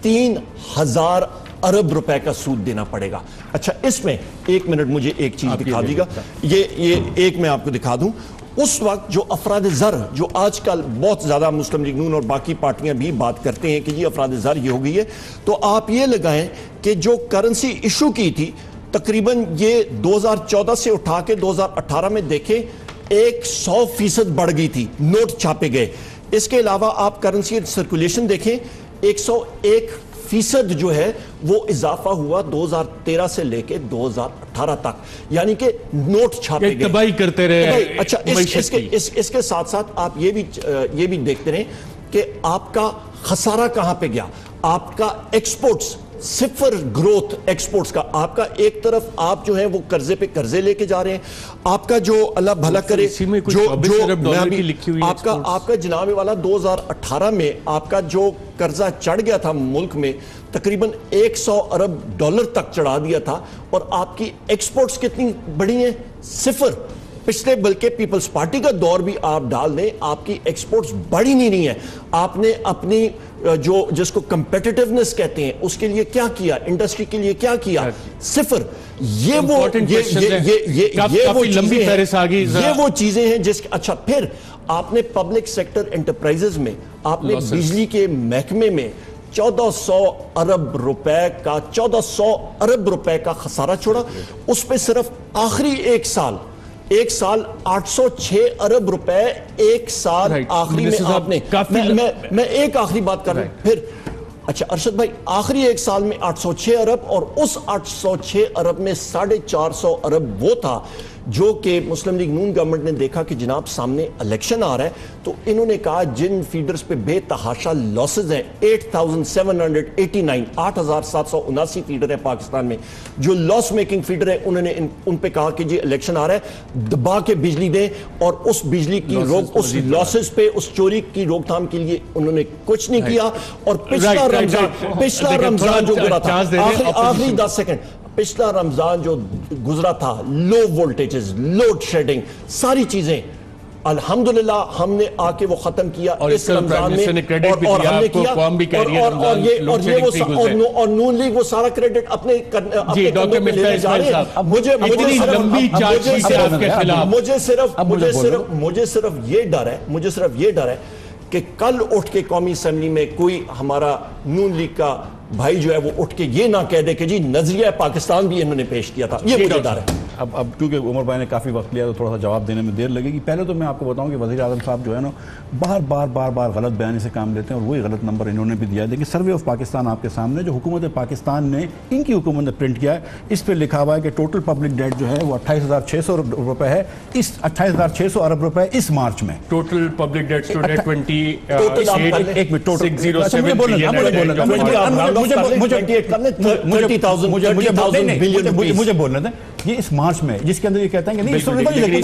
3,000 ارب روپے کا سود دینا پڑے گا. اچھا, اس میں ایک منٹ مجھے ایک چیز دکھا دیگا, یہ ایک میں آپ کو دکھا دوں. اس وقت جو افراد زر, جو آج کل بہت زیادہ مسلم لیگ نون اور باقی پارٹیاں بھی بات کرتے ہیں کہ جی افراد زر یہ ہو گئی ہے, تو آپ یہ لگائیں کہ جو کرنسی ایشو کی تھی تقریباً یہ 2014 سے اٹھا کے 2018 میں دیکھیں 100% بڑھ گئی تھی, نوٹ چھاپے گئے. اس کے علاوہ آپ کرنسی سرکولیشن دیکھیں 101% جو ہے وہ اضافہ ہوا 2013 سے لے کے 2018 تک, یعنی کہ نوٹ چھاپے گئے, تباہی کرتے رہے. اچھا, اس کے ساتھ ساتھ آپ یہ بھی دیکھتے رہیں کہ آپ کا خسارہ کہاں پہ گیا. آپ کا ایکسپورٹس صفر گروتھ ایکسپورٹس کا, آپ کا ایک طرف آپ جو ہیں وہ قرضے پہ قرضے لے کے جا رہے ہیں, آپ کا جو اللہ بھلا کرے آپ کا جناب والا 2018 میں آپ کا جو قرضہ چڑھ گیا تھا ملک میں تقریباً 100 ارب ڈالر تک چڑھا دیا تھا, اور آپ کی ایکسپورٹس کتنی بڑی ہیں, صفر. پچھلے بلکہ پیپلز پارٹی کا دور بھی آپ ڈال دیں, آپ کی ایکسپورٹس بڑھی نہیں رہی ہیں. آپ نے اپنی جو جس کو کمپیٹیٹیونیس کہتے ہیں اس کے لیے کیا کیا, انڈسٹری کے لیے کیا کیا؟ صفر. یہ وہ چیزیں ہیں جس. اچھا, پھر آپ نے پبلک سیکٹر انٹرپرائزز میں آپ نے بجلی کے محکمے میں 1400 ارب روپے کا خسارہ چھوڑا. اس پہ صرف آخری ایک سال 806 ارب روپے ایک سال آخری میں آپ نے. میں ایک آخری بات کر رہا ہوں پھر. اچھا ارشد بھائی, آخری ایک سال میں 806 ارب, اور اس 806 ارب میں 450 ارب وہ تھا جو کہ مسلم لیگ نون گورنمنٹ نے دیکھا کہ جناب سامنے الیکشن آ رہا ہے, تو انہوں نے کہا جن فیڈرز پہ بے تحاشا لاسز ہیں, 8,779 فیڈر ہیں پاکستان میں جو لاس میکنگ فیڈر ہے, انہوں نے ان پہ کہا کہ جی الیکشن آ رہا ہے, دبا کے بجلی دیں, اور اس بجلی کی اس لاسز پہ, اس چوری کی روک تھام کے لیے انہوں نے کچھ نہیں کیا. اور پچھلا رمضان جو گزرا تھا, آخری 10 سیکنڈ, پچھلا رمضان جو گزرا تھا, لو وولٹیجز, لوڈ شیڈنگ, ساری چیزیں الحمدللہ ہم نے آ کے وہ ختم کیا اس رمضان میں, اور ہم نے کیا, اور نون لیگ وہ سارا کریڈٹ اپنے کندھوں پہ لینے جا رہے ہیں. مجھے صرف یہ ڈر ہے کہ کل اٹھ کے قومی اسمبلی میں کوئی ہمارا نون لیگ کا بھائی جو ہے وہ اٹھ کے یہ نہ کہہ دے کہ جی نظریہ پاکستان بھی انہوں نے پیش کیا تھا. یہ مجھے ڈر ہے. اب کیونکہ عمر بھائی نے کافی وقت لیا تو تھوڑا سا جواب دینے میں دیر لگے گی. پہلے تو میں آپ کو بتاؤں کہ وزیر اعظم صاحب جو ہے نا بار غلط بیانی سے کام لیتے ہیں, اور وہی غلط نمبر انہوں نے بھی دیا ہے. دیکھیں سروے آف پاکستان آپ کے سامنے جو حکومت پاکستان نے, ان کی حکومت نے پرنٹ کیا ہے, اس پہ لکھا ہوا ہے کہ ٹوٹل پبلک ڈیٹ جو ہے وہ 28,600 روپے ہے. اس 28,600 ارب روپے اس مارچ میں ٹوٹل پبلک ڈیٹ مجھے بولنے دیں. یہ اس مارچ میں جس کے اندر یہ کہتا ہے کہ نہیں,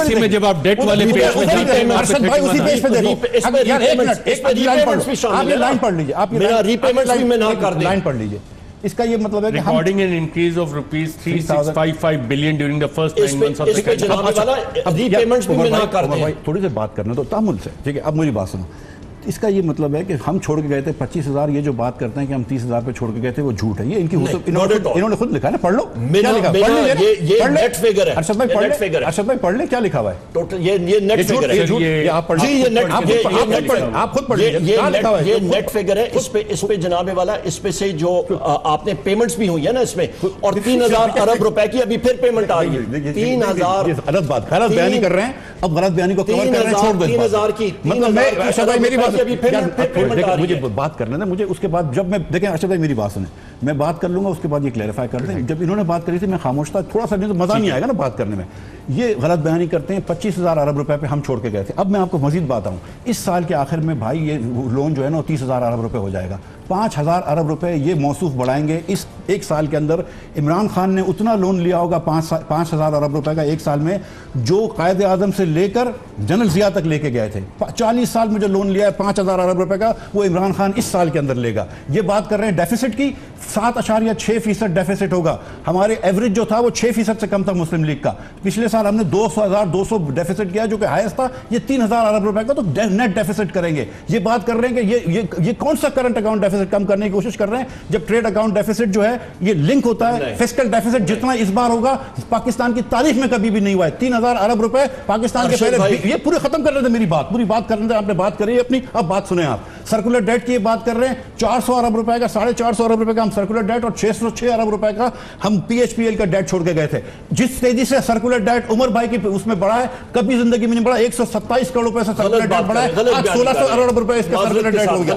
اسی میں جب آپ ڈیٹ والے پیج پہ جاتے ہیں, ارشد بھائی اسی پیج پہ دیکھو, آپ یہ لائن پڑھ لیجئے, آپ میرا ری پیمنٹس بھی میں نہ کر دیں, لائن پڑھ لیجئے. اس کا یہ مطلب ہے کہ recording an increase of rupees 3655 billion during the first 9 months of the اس پہ جناب والا ری پیمنٹس بھی میں نہ کر دیں. تھوڑی سی بات کرنا تو تحمل سے, ٹھیک ہے. اب میری بات سنو. اس کا یہ مطلب ہے کہ ہم چھوڑ کے گئے تھے 25,000, یہ جو بات کرتے ہیں کہ ہم 30,000 پہ چھوڑ کے گئے تھے وہ جھوٹ ہے. یہ ان کی انہوں نے خود لکھا ہے نا, پڑھ لو کیا لکھا ہے. یہ نیٹ فگر ہے. ارشد بھائی پڑھ لیں کیا لکھا ہوا ہے. ٹوٹل یہ نیٹ فگر ہے. آپ پڑھ لیجیے, آپ خود پڑھ لیجیے. یہ نیٹ فگر ہے. اس پہ جناب والا, اس پہ سے جو آپ نے پیمنٹس بھی ہوئی ہے نا اس میں, اور 3,000 ارب روپے کی ابھی پھر پیمنٹ آ رہی ہے. 3,000 غلط بات, غلط بیانی کر رہے ہیں. اب غلط بیانی کو کور کر رہے ہیں, چھوڑ دو. 3,000 کی مطلب میں ارشد بھائی میری بات مجھے بات کرنے دیں. مجھے اس کے بعد جب میں دیکھیں ارشد بھائی میری بات سنیں, میں بات کر لوں گا, اس کے بعد یہ کلیریفائی کر دیں. جب انہوں نے بات کری تھی میں خاموش تھا, تھوڑا سا نہیں تو مزہ نہیں آئے گا نا بات کرنے میں. یہ غلط بیانی کرتے ہیں. 25,000 ارب روپے پہ ہم چھوڑ کے گئے تھے. اب میں آپ کو مزید بات آؤں, اس سال کے آخر میں بھائی یہ لون جو ہے نا 30,000 ارب روپے ہو جائے گا. 5,000 ارب روپے یہ موصوف بڑھائیں گے. اس ایک سال کے اندر عمران خان نے اتنا لون لیا ہوگا 5,000 ارب روپے کا ایک سال میں, جو قائد اعظم سے لے کر جنرل ضیاء تک لے کے گئے تھے. 40 سال میں جو لون لیا ہے 5,000 ارب روپے کا, وہ عمران خان اس سال کے اندر لے گا. یہ بات کر رہے ہیں ڈیفیسٹ کی, 7.6% ڈیفیسٹ ہوگا. ہمارے ایوریج جو تھا وہ 6% سے کم تھا مسلم لیگ کا. پچھلے سال ہم نے 200,200 ڈیفیسٹ کیا جو کہ ہائیسٹ تھا. یہ 3,000 ارب روپے کا تو نیٹ ڈیفیسٹ کریں گے. یہ بات کر رہے ہیں کہ یہ کون سا کرنٹ اکاؤنٹ ڈیفیسٹ کم کرنے کی کوشش کر رہے ہیں, جب ٹریڈ اکاؤنٹ ڈیفیسٹ جو ہے یہ لنک ہوتا ہے فسکل ڈیفیسٹ. جتنا اس بار ہوگا پاکستان کی تاریخ میں کبھی بھی نہیں ہوا ہے. 3,000 ارب روپے پاکستان کے پہلے. یہ پورے ختم کر رہے تھے, میری بات پوری بات کر رہے تھے, آپ نے بات کری اپنی, اب بات سنیں آپ. سرکولر ڈیٹ کی بات کر رہے ہیں, 400 ارب روپے کا, 450 ارب روپے کا ہم سرکولر ڈیٹ, اور 606 ارب روپے کا ہم پی ایچ پی ایل کا ڈیٹ چھوڑ کے گئے تھے. جس تیزی سے سرکولر ڈیٹ عمر بھائی کی اس میں بڑھا ہے کبھی زندگی میں نہیں بڑھا. 127 کروڑ روپے سے سرکولر ڈیٹ بڑھا ہے, آج 1600 ارب روپے اس کا سرکولر ڈیٹ ہو گیا.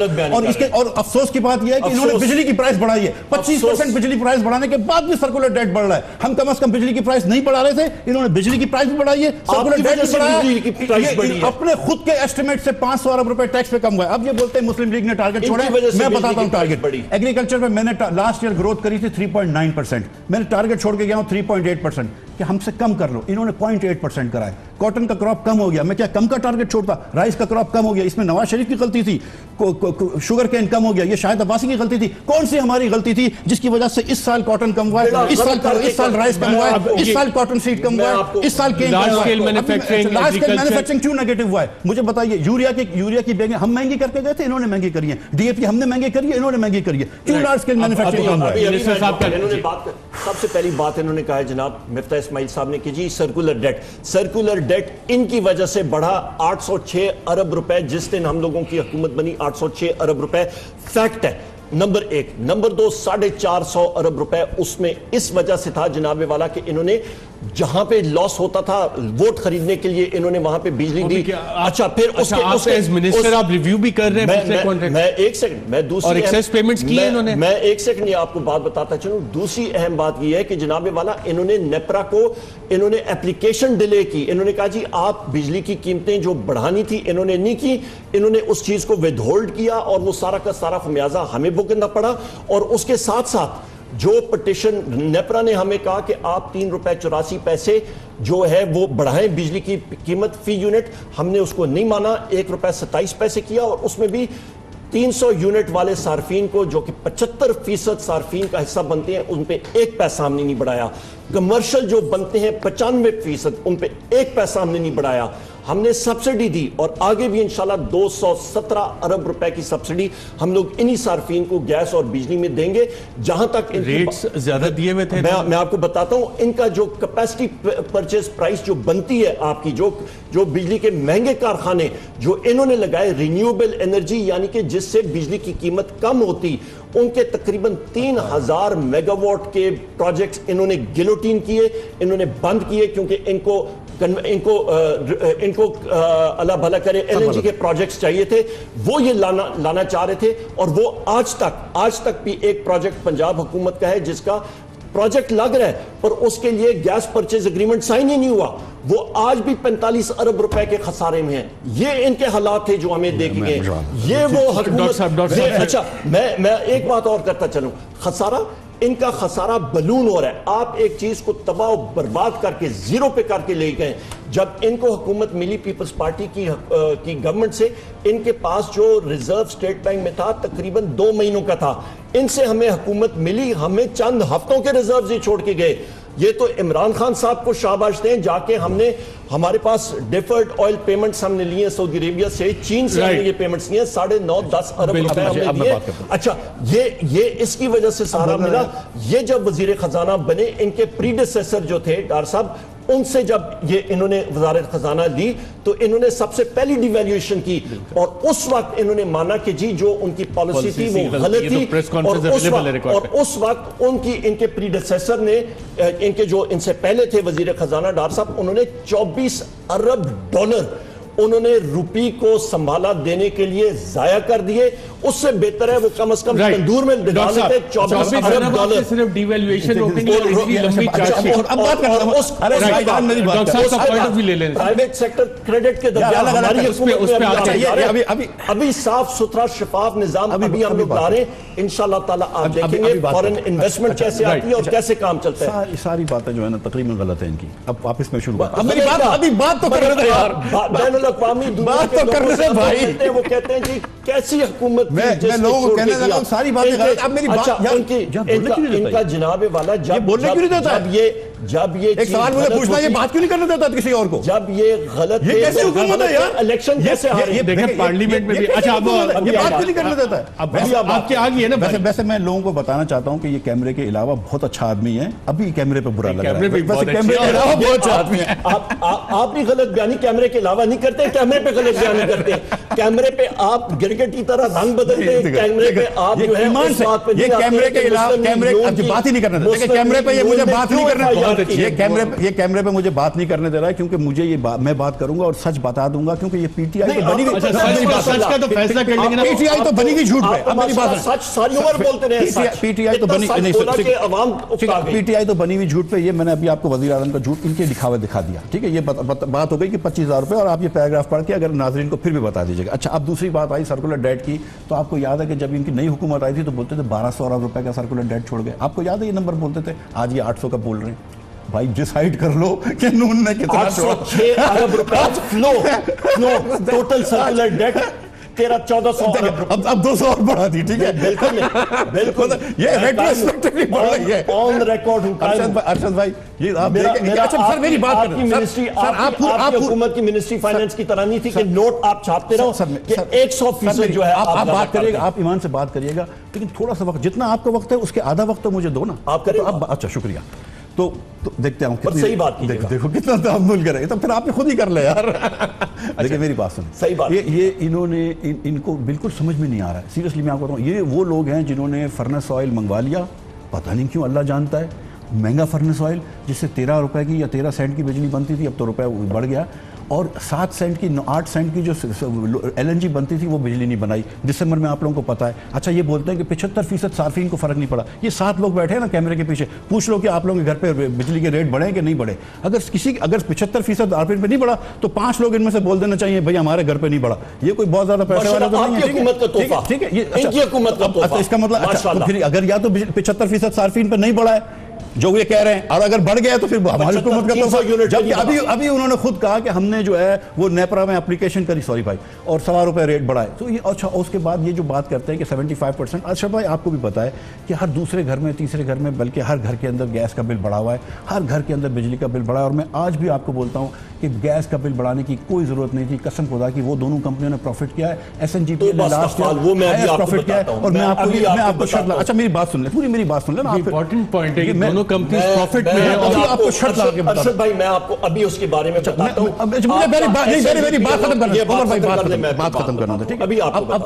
اور افسوس کی بات یہ ہے کہ انہوں نے بجلی کی پرائس بڑھائی ہے. 25% بجلی پرائس بڑھانے کے بعد بھی سرکولر ڈیٹ بڑھ رہا ہے. ہم کم از کم بجلی کی پرائس نہیں بڑھا رہے تھے, انہوں نے بجلی کی پرائس بھی بڑھائی ہے, سرکولر ڈیٹ بھی بڑھایا ہے. اپنے خود کے ایسٹیمیٹ سے 500 ارب روپے ٹیکس پہ کم ہوا ہے. اب یہ بولتے ہیں مسلم لیگ نے ٹارگٹ چھوڑا ہے. میں بتاتا ہوں ٹارگٹ. ایگریکلچر میں میں نے لاسٹ ایئر گروتھ کری تھی 3.9%. میں نے ٹارگٹ چھوڑ کے گیا ہوں 3.8% کہ ہم سے کم کر لو. انہوں نے 0.8% کرا ہے. کاٹن کا کراپ کم ہو گیا, میں کیا کم کا ٹارگٹ چھوڑتا, رائس کا کراپ کم ہو گیا, اس میں نواز شریف کی غلطی تھی, شوگر کین کم ہو گیا, یہ شاہد عباسی کی غلطی تھی, کون سی ہماری غلطی تھی جس کی وجہ سے اس سال کاٹن کم ہوا ہے, اس سال رائس کم ہوا ہے, اس سال کاٹن سیڈ کم ہوا ہے, اس سال کین لارج اسکیل مینوفیکچرنگ کیوں نیگیٹو ہوا ہے؟ مجھے بتائیے, یوریا کی بیگیں ہم مہنگی کر کے گئے تھے, انہوں نے مہنگی کری ہیں, ڈی اے پی ہم نے مہنگی کری ہے, انہوں نے مہنگی کری ہے, کیوں لارج اسکیل مینوفیکچرنگ کم ہوا ہے؟ سب سے پہلی بات انہوں نے کہا ہے جناب مفتاح اسماعیل صاحب نے کہ جی سرکولر ڈیٹ ان کی وجہ سے بڑھا 806 ارب روپے, جس دن ہم لوگوں کی حکومت بنی 806 ارب روپے فیکٹ ہے, نمبر ایک. نمبر دو, 450 ارب روپے اس میں اس وجہ سے تھا جناب والا کہ انہوں نے جہاں پہ لاس ہوتا تھا ووٹ خریدنے کے لیے انہوں نے وہاں پہ بجلی دی. اچھا پھر اس کے منسٹر آپ ریویو بھی کر رہے ہیں, میں ایک سیکنڈ, میں دوسری ایکسیس پیمنٹس کی انہوں نے, میں ایک سیکنڈ یہ آپ کو بات بتاتا چلوں. دوسری اہم بات یہ ہے کہ جناب والا انہوں نے نیپرا کو انہوں نے اپلیکیشن ڈیلے کی, انہوں نے کہا جی آپ بجلی کی قیمتیں جو بڑھانی تھی انہوں نے نہیں کی, انہوں نے اس چیز کو ود ہولڈ کیا اور وہ سارا کا سارا خمیازہ ہمیں بھگتنا پڑا. اور اس کے ساتھ ساتھ جو پٹیشن نیپرا نے ہمیں کہا کہ آپ 3 روپے 84 پیسے جو ہے وہ بڑھائیں بجلی کی قیمت فی یونٹ, ہم نے اس کو نہیں مانا, 1 روپے 27 پیسے کیا, اور اس میں بھی 300 یونٹ والے صارفین کو جو کہ 75% صارفین کا حصہ بنتے ہیں ان پہ 1 پیسہ ہم نے نہیں بڑھایا. کمرشل جو بنتے ہیں 95% ان پہ 1 پیسہ ہم نے نہیں بڑھایا. ہم نے سبسڈی دی اور آگے بھی انشاءاللہ 217 ارب روپے کی سبسڈی ہم لوگ انہی صارفین کو گیس اور بجلی میں دیں گے. جہاں تک ریٹس زیادہ دیے ہوئے تھے, میں آپ کو بتاتا ہوں ان کا جو کیپیسٹی پرچیز پرائس جو بنتی ہے آپ کی, جو بجلی کے مہنگے کارخانے جو انہوں نے لگائے رینیوبل انرجی یعنی کہ جس سے بجلی کی قیمت کم ہوتی, ان کے تقریباً 3000 میگا واٹ کے پروجیکٹس انہوں نے گلوٹین کیے, انہوں نے بند کیے, کیونکہ ان کو اللہ بھلا کرے LNG کے پروجیکٹس چاہیے تھے, وہ یہ لانا چاہ رہے تھے. اور وہ آج تک بھی ایک پروجیکٹ پنجاب حکومت کا ہے جس کا پروجیکٹ لگ رہا ہے پر اس کے لیے گیس پرچیز اگریمنٹ سائن ہی نہیں ہوا, وہ آج بھی 45 ارب روپے کے خسارے میں ہیں. یہ ان کے حالات تھے جو ہمیں دیکھ گئے, یہ وہ حکومت. اچھا میں ایک بات اور کرتا چلوں, خسارہ ان کا خسارہ بلون ہو رہا ہے. آپ ایک چیز کو تباہ و برباد کر کے زیرو پہ کر کے لے گئے. جب ان کو حکومت ملی پیپلز پارٹی کی گورنمنٹ سے, ان کے پاس جو ریزرو اسٹیٹ بینک میں تھا تقریباً 2 مہینوں کا تھا, ان سے ہمیں حکومت ملی, ہمیں چند ہفتوں کے ریزروز ہی چھوڑ کے گئے. یہ تو عمران خان صاحب کو شاباش دیں, جا کے ہمارے پاس ڈیفرڈ آئل پیمنٹس ہم نے لیے سعودی عربیہ سے, چین سے ہم نے یہ پیمنٹس لیے 9.5-10 ارب روپے ہم نے دیے. اچھا یہ اس کی وجہ سے سارا ملا. یہ جب وزیر خزانہ بنے, ان کے پریڈیسیسر جو تھے ڈار صاحب, ان سے جب یہ انہوں نے وزارت خزانہ لی تو انہوں نے سب سے پہلی ڈیویلیویشن کی, اور اس وقت انہوں نے مانا کہ جی جو ان کی پالیسی تھی وہ غلط تھی. اور اس وقت ان کے پریڈیسیسر نے, ان کے جو ان سے پہلے تھے وزیر خزانہ ڈار صاحب, انہوں نے 24 ارب ڈالر انہوں نے روپی کو سنبھالا دینے کے لیے ضائع کر دیے. اس سے بہتر ہے وہ کم از کم تندور میں ڈال دیتے 24 ارب ڈالر. صرف ڈیویلیویشن روکنی اور اتنی لمبی پرائیویٹ سیکٹر کریڈٹ کے درمیان ہماری حکومت میں ابھی صاف ستھرا شفاف نظام ابھی ہم لوگ لا رہے ہیں. انشاءاللہ تعالیٰ آپ دیکھیں گے فورن انویسٹمنٹ کیسے آتی ہے اور کیسے کام چلتا ہے. ساری باتیں جو ہے نا تقریباً غلط ہیں ان کی. اب واپس میں شروع کرتا ہوں. بات تو کرنے دے یار, بین الاقوامی دنیا کے لوگوں سے بھائی وہ کہتے ہیں جی کیسی حکومت میں لوگوں کو کہنے لگا ساری باتیں غلط. اب میری بات ان کا جناب والا جب یہ ایک سوال مجھے پوچھنا, یہ بات کیوں نہیں کرنے دیتا کسی اور کو؟ جب یہ غلط یہ کیسے حکومت ہے یار, الیکشن کیسے ہارے دیکھیں پارلیمنٹ میں بھی. اچھا یہ بات کیوں نہیں کرنے دیتا ہے؟ اب آپ کے آگے ہے نا. ویسے میں لوگوں کو بتانا چاہتا ہوں کہ یہ کیمرے کے علاوہ بہت اچھا آدمی ہے. ابھی کیمرے پہ برا لگ رہا ہے, ویسے کیمرے کے علاوہ بہت اچھا آدمی ہے. آپ بھی غلط بیانی کیمرے کے علاوہ نہیں کرتے, کیمرے پہ غلط بیانی کرتے ہیں. کیمرے پہ آپ گرگٹ کی طرح رنگ بدلتے ہیں, کیمرے پہ آپ جو ہے اس بات پہ یہ کیمرے کے علاوہ بات ہی نہیں کرنے دیتا. کیمرے پہ یہ مجھے بات نہیں کرنے, یہ کیمرے پہ مجھے بات نہیں کرنے دے رہا ہے کیونکہ مجھے یہ میں بات کروں گا اور سچ بتا دوں گا, کیونکہ یہ پی ٹی آئی تو بنی گئی, سچ کا تو فیصلہ کر لیں گے نا. پی ٹی آئی تو بنی گئی جھوٹ پہ. اب میری بات سچ ساری عمر بولتے رہے. پی ٹی آئی تو بنی پی ٹی آئی تو بنی ہوئی جھوٹ پہ. یہ میں نے ابھی آپ کو وزیر اعظم کا جھوٹ ان کے دکھاوے دکھا دیا, ٹھیک ہے. یہ بات ہو گئی کہ 25,000 روپے, اور آپ یہ پیراگراف پڑھ کے اگر ناظرین کو پھر بھی بتا دیجیے گا. اچھا اب دوسری بات آئی سرکولر ڈیٹ کی. تو آپ کو یاد ہے کہ جب ان کی نئی حکومت آئی تھی تو بولتے تھے 1200 ارب روپے کا سرکولر ڈیٹ چھوڑ گئے. آپ کو یاد ہے یہ نمبر بولتے تھے, آج یہ 800 کا بول رہے ہیں. بھائی ڈیسائیڈ کر لو کہ نون نے کتنا 806 ارب روپے فلو ٹوٹل سرکولر ڈیٹ تیرا 1400 ارب اب 200 اور بڑھا دی. ٹھیک ہے بالکل یہ ریٹروسپیکٹیولی بڑھ رہی ہے آن ریکارڈ. ارشد بھائی یہ آپ دیکھیں. اچھا سر میری بات کریں. منسٹری آپ حکومت کی منسٹری فائنانس کی طرح نہیں تھی کہ نوٹ آپ چھاپتے رہو کہ 100% جو ہے آپ بات کریے گا, آپ ایمان سے بات کریے گا, لیکن تھوڑا سا وقت جتنا آپ کا وقت ہے اس کے آدھا وقت تو مجھے دو نا. آپ کریں. اچھا شکریہ. تو دیکھتے ہیں صحیح بات کی. دیکھو کتنا تعامل کرے, تو پھر آپ نے خود ہی کر لیا یار. دیکھیں میری بات سنیں. صحیح بات. یہ انہوں نے ان کو بالکل سمجھ میں نہیں آ رہا ہے. سیریسلی میں آپ کو بتاؤں, یہ وہ لوگ ہیں جنہوں نے فرنس آئل منگوا لیا, پتہ نہیں کیوں, اللہ جانتا ہے, مہنگا فرنس آئل جس سے 13 روپے کی یا 13 سینٹ کی بجلی بنتی تھی, اب تو روپے بڑھ گیا, اور 7 سینٹ کی 8 سینٹ کی جو LNG بنتی تھی وہ بجلی نہیں بنائی دسمبر میں, آپ لوگوں کو پتہ ہے. اچھا یہ بولتے ہیں کہ 75% صارفین کو فرق نہیں پڑا. یہ 7 لوگ بیٹھے ہیں نا کیمرے کے پیچھے, پوچھ لو کہ آپ لوگوں کے گھر پہ بجلی کے ریٹ بڑھے کہ نہیں بڑھے. اگر 75% صارفین پہ نہیں بڑھا تو 5 لوگ ان میں سے بول دینا چاہیے بھائی ہمارے گھر پہ نہیں بڑھا. یہ کوئی بہت زیادہ پیسے والا تو نہیں ہے. ٹھیک ہے, اس کا مطلب اگر یا تو 75% صارفین پہ نہیں بڑھا ہے جو یہ کہہ رہے ہیں, اور اگر بڑھ گیا تو پھر ہماری حکومت کا تحفہ. جبکہ ابھی انہوں نے خود کہا کہ ہم نے جو ہے وہ نیپرا میں اپلیکیشن کری, سوری بھائی, اور 100 روپے ریٹ بڑھائے. تو یہ اچھا, اس کے بعد یہ جو بات کرتے ہیں کہ 75%, اچھا بھائی آپ کو بھی پتا ہے کہ ہر دوسرے گھر میں, تیسرے گھر میں, بلکہ ہر گھر کے اندر گیس کا بل بڑھا ہوا ہے, ہر گھر کے اندر بجلی کا بل بڑھا ہے. اور میں آج بھی آپ کو بولتا ہوں کہ گیس کا بل بڑھانے کی کوئی ضرورت نہیں تھی. قسم خدا کی وہ دونوں کمپنیوں نے پروفٹ کیا ہے, SNGPL نے لاسٹ ایئر پروفٹ کیا ہے. اور میں آپ کو شرط, اچھا میری بات سن لیں, پوری میری بات سن لیں نا. امپورٹنٹ پوائنٹ ہے کہ دونوں کمپنیز پروفٹ میں ہیں. ارشد بھائی میں آپ کو ابھی اس کے بارے میں بتاتا ہوں. میری بات ختم کرنا تھا. ٹھیک ہے,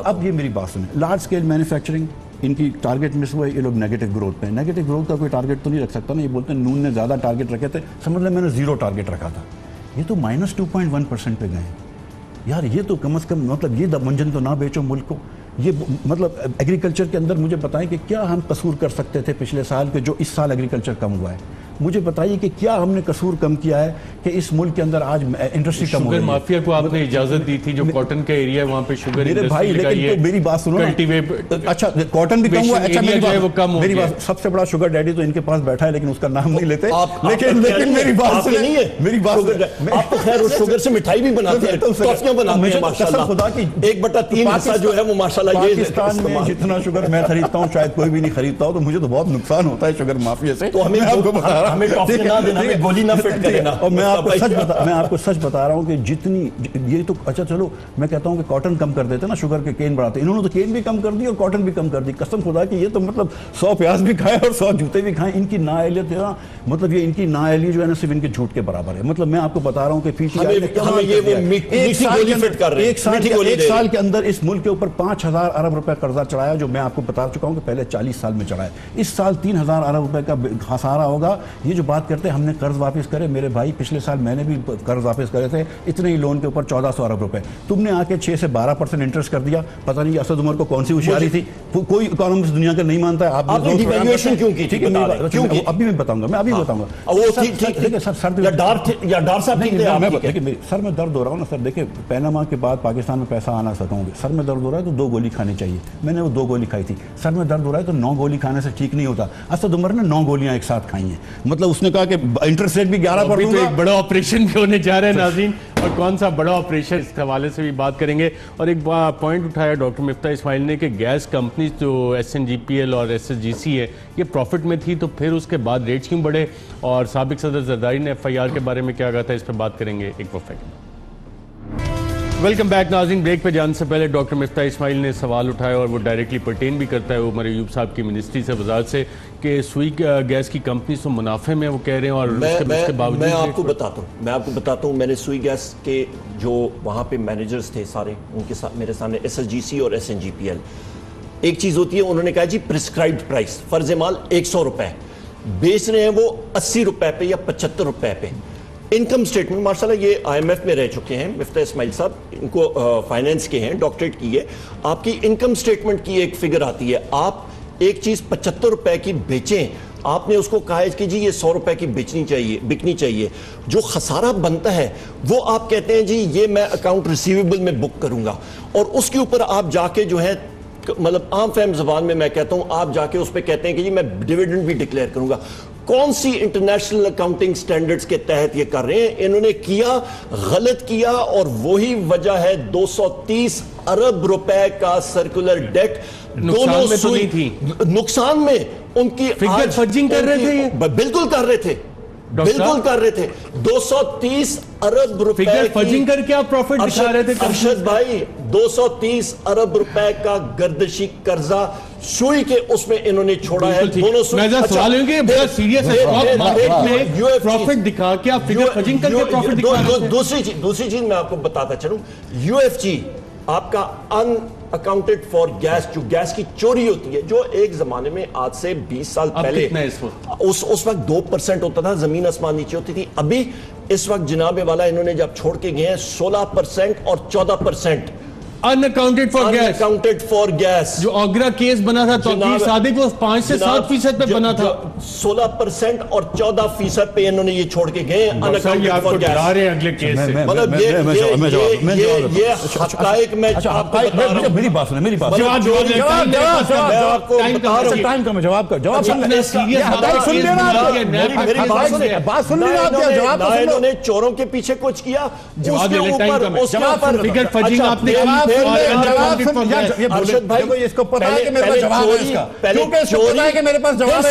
اب یہ میری بات سنیں. لارج اسکیل مینوفیکچرنگ ان کی ٹارگٹ مس ہوئے, یہ لوگ نیگیٹو گروتھ پہ. نیگیٹو گروتھ کا کوئی ٹارگٹ تو نہیں رکھ سکتا نا. یہ بولتے ہیں نون نے زیادہ ٹارگٹ رکھے تھے, سمجھ لیں میں نے 0 ٹارگٹ رکھا تھا. یہ تو -2.1% پہ گئے یار. یہ تو کم از کم مطلب یہ منجن تو نہ بیچو ملک کو. یہ مطلب ایگریکلچر کے اندر مجھے بتائیں کہ کیا ہم قصور کر سکتے تھے پچھلے سال کے جو اس سال ایگریکلچر کم ہوا ہے. مجھے بتائیے کہ کیا ہم نے قصور کم کیا ہے کہ اس ملک کے اندر آج انڈسٹری کم ہو رہی ہے. شوگر مافیا کو آپ نے اجازت دی تھی, جو کاٹن کا ایریا ہے وہاں پہ شوگر میرے بھائی, لیکن تو میری بات سنو. اچھا کاٹن بھی کم ہوا. اچھا میری بات, سب سے بڑا شوگر ڈیڈی تو ان کے پاس بیٹھا ہے لیکن اس کا نام نہیں لیتے. لیکن میری بات سنیں, میری بات آپ تو خیر اس شوگر سے مٹھائی بھی بناتے ہیں, ٹافیاں بناتے ہیں ماشاءاللہ. خدا کی 1/3 حصہ جو ہے وہ ماشاءاللہ یہ پاکستان میں جتنا شوگر میں خریدتا ہوں شاید کوئی بھی نہیں خریدتا ہو, تو مجھے تو بہت نقصان ہوتا ہے شوگر مافیا سے. تو ہمیں گولی نہ فٹ کرے نا. اور میں آپ کو سچ بتا رہا ہوں کہ جتنی یہ تو, اچھا چلو میں کہتا ہوں کہ کاٹن کم کر دیتے نا, شوگر کے کین بڑھاتے. انہوں نے تو کین بھی کم کر دی اور کاٹن بھی کم کر دی. قسم خدا کی یہ تو مطلب 100 پیاز بھی کھائے اور 100 جوتے بھی کھائیں. ان کی نااہلیت ہے نا, مطلب یہ ان کی نااہلی جو ہے نا صرف ان کے جھوٹ کے برابر ہے. مطلب میں آپ کو بتا رہا ہوں کہ ایک سال کے اندر اس ملک کے اوپر 5,000 ارب روپے قرضہ چڑھایا, جو میں آپ کو بتا چکا ہوں کہ پہلے 40 سال میں چڑھایا. اس سال 3,000 ارب روپے کا خسارہ ہوگا. یہ جو بات کرتے ہیں ہم نے قرض واپس کرے, میرے بھائی پچھلے سال میں نے بھی قرض واپس کرے تھے اتنے ہی لون کے اوپر 1,400 ارب روپے. تم نے آ کے 6 سے 12% انٹرسٹ کر دیا. پتہ نہیں اسد عمر کو کون سی ہوشیاری تھی, کوئی اکانومسٹ دنیا کا نہیں مانتا ہے. آپ نے ڈیویلیویشن کیوں کی تھی؟ ابھی میں بتاؤں گا, میں ابھی بتاؤں گا. سر میں درد ہو رہا ہوں نا سر. دیکھیں پیناما کے بعد پاکستان میں پیسہ آنا سکوں گے. سر میں درد ہو رہا ہے تو 2 گولی کھانی چاہیے. میں نے وہ 2 گولی کھائی تھی. سر میں درد ہو رہا ہے تو 9 گولی کھانے سے ٹھیک نہیں ہوتا. اسد عمر نے 9 گولیاں ایک ساتھ کھائی ہیں. مطلب اس نے کہا کہ انٹرسٹ ریٹ بھی 11 پر دوں گا. ایک بڑا آپریشن بھی ہونے جا رہے ہیں ناظرین, اور کون سا بڑا آپریشن, اس حوالے سے بھی بات کریں گے. اور ایک پوائنٹ اٹھایا ڈاکٹر مفتاح اسماعیل نے کہ گیس کمپنیز جو SNGPL اور SSGC ہے یہ پروفٹ میں تھی, تو پھر اس کے بعد ریٹس کیوں بڑھے, اور سابق صدر زرداری نے FIR کے بارے میں کیا کہا تھا, اس پہ بات کریں گے ایک وقت. ویلکم بیک ناظرین. بریک پہ جانے سے پہلے ڈاکٹر مفتاح اسماعیل نے سوال اٹھایا اور وہ ڈائریکٹلی پرٹین بھی کرتا ہے عمر ایوب صاحب کی منسٹری سے, وزارت سے, کہ سوئی گیس کی کمپنی تو منافع میں وہ کہہ رہے ہیں, اور اس کے باوجود میں آپ کو بتاتا ہوں میں نے سوئی گیس کے جو وہاں پہ مینیجرز تھے سارے, ان کے ساتھ میرے سامنے SSGC اور SNGPL, ایک چیز ہوتی ہے, انہوں نے کہا جی پرسکرائبڈ پرائس, فرض مال 100 روپے, بیچ رہے ہیں وہ 80 روپے پہ یا 75 روپے پہ. انکم سٹیٹمنٹ ماشاءاللہ یہ IMF میں رہ چکے ہیں مفتاح اسماعیل صاحب, ان کو فائنینس کے ہیں, ڈاکٹریٹ کی ہے. آپ کی انکم سٹیٹمنٹ کی ایک فگر آتی ہے, آپ ایک چیز 75 روپے کی بیچیں, آپ نے اس کو کہا ہے کہ جی یہ 100 روپے کی بکنی چاہیے, جو خسارہ بنتا ہے وہ آپ کہتے ہیں جی یہ میں اکاؤنٹ ریسیویبل میں بک کروں گا, اور اس کے اوپر آپ جا کے جو ہے مطلب عام فہم زبان میں کہتا ہوں, آپ جا کے اس پہ کہتے ہیں کہ جی میں ڈیویڈنڈ بھی ڈکلیئر کروں گا. کون سی انٹرنیشنل اکاؤنٹنگ سٹینڈرڈز کے تحت یہ کر رہے ہیں؟ انہوں نے کیا، غلط کیا، اور وہی وجہ ہے 230 ارب روپے کا سرکولر ڈیٹ نقصان میں تو نہیں تھی، نقصان میں ان کی فگر فرجنگ کر رہے تھے، بالکل کر رہے تھے، بالکل کر رہے تھے. 230 ارب روپے فگر فرجنگ کر کے آپ پروفٹ دکھا رہے تھے. ارشد بھائی 230 ارب روپے کا گردشی قرضہ سوئی کے اس میں انہوں نے چھوڑا ہے. میں سوال ہوں کہ بڑا سیریس ہے، پروفٹ دکھا کے آپ فگر فرجنگ کر کے پروفٹ دکھا رہے تھے. دوسری چیز میں آپ کو بتاتا چلوں، یو ایف جی آپ کا ان اکاؤنٹڈ فار گیس، جو گیس کی چوری ہوتی ہے، جو ایک زمانے میں آج سے 20 سال پہلے اس وقت 2% ہوتا تھا، زمین آسمان نیچے ہوتی تھی. ابھی اس وقت جناب والا انہوں نے جب چھوڑ کے گئے ہیں 16% اور 14% unaccounted for gas. جو آگرہ کیس بنا تھا توقیر صادق وہ 5 سے 7% پہ بنا تھا. 16% اور 14% پہ انہوں نے یہ چھوڑ کے گئے unaccounted for gas. اگلے کیس سے مطلب یہ حقائق میں آپ کو بتا رہا ہوں. میری بات سنیں، میری بات جواب ٹائم کا میں جواب انہوں نے چوروں کے پیچھے کچھ کیا، اس کے اوپر فگر فرجنگ آپ نے ارشد بھائی اس کو پتا ہے کہ میرے پاس جواب ہے اس کا، کیونکہ اس کو پتا ہے کہ میرے پاس جواب ہے.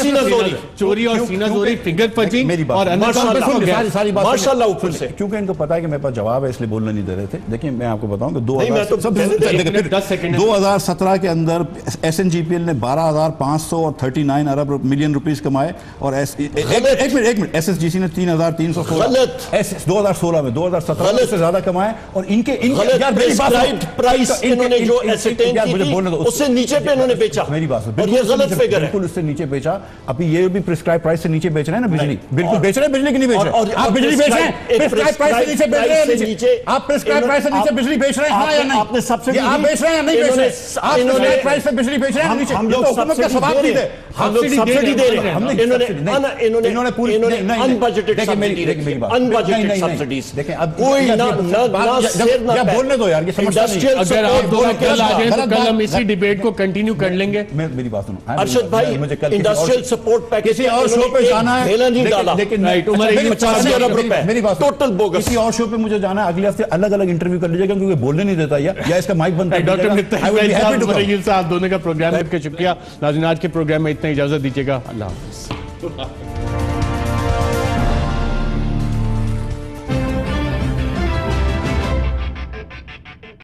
چوری اور سینہ زوری، فگر فرجنگ اور ماشاءاللہ اوپر سے، کیونکہ ان کو پتا ہے کہ میرے پاس جواب ہے اس لیے بولنا نہیں دے رہے تھے. دیکھیں میں آپ کو بتاؤں کہ 2017 کے اندر S N G P L نے 12,500 اور 39 ارب ملین روپیز کمائے، اور ایک منٹ ایس ایس جی سی نے 3,316 2016 میں 2017 سے زیادہ کمائے. اور ان کے پرائس انہوں نے جو ایسیٹین کی تھی اس سے نیچے پہ انہوں نے بیچا، میری بات اور یہ غلط فگر ہے. بالکل اس سے نیچے بیچا. ابھی یہ بھی پرسکرائب پرائس سے نیچے بیچ رہے ہیں نا بجلی، بالکل بیچ رہے ہیں بجلی کی نہیں بیچ رہے. آپ بجلی بیچ رہے ہیں پرسکرائب پرائس سے نیچے بیچ رہے ہیں، آپ پرسکرائب پرائس سے نیچے بجلی بیچ رہے ہیں ہاں یا نہیں؟ آپ نے سبسڈی آپ بیچ رہے ہیں یا نہیں بیچ رہے؟ آپ پرسکرائب پرائس سے بجلی بیچ رہے ہیں نیچے؟ ہم لوگ حکومت کا سوال نہیں دے، ہم لوگ سبسڈی دے رہے ہیں. انہوں نے پوری ان بجٹڈ سبسڈیز کوئی نہ بولنے دو یار، یہ سمجھتا نہیں. اگر آپ دونوں کل آ جائیں تو کل ہم اسی ڈیبیٹ کو کنٹینیو کر لیں گے. میری بات سنو ارشد بھائی، انڈسٹریل سپورٹ پیکیج کسی اور شو پہ جانا ہے، لیکن میری بات ٹوٹل بوگس. کسی اور شو پہ مجھے جانا ہے، اگلے ہفتے الگ الگ انٹرویو کر لیجیے گا کیونکہ بولنے نہیں دیتا یا اس کا مائک بند کر دیجیے گا. ڈاکٹر صاحب دونوں کا پروگرام دیکھ کے شکریہ. ناظرین آج کے پروگرام میں اتنا اجازت دیجیے گا. اللہ حافظ.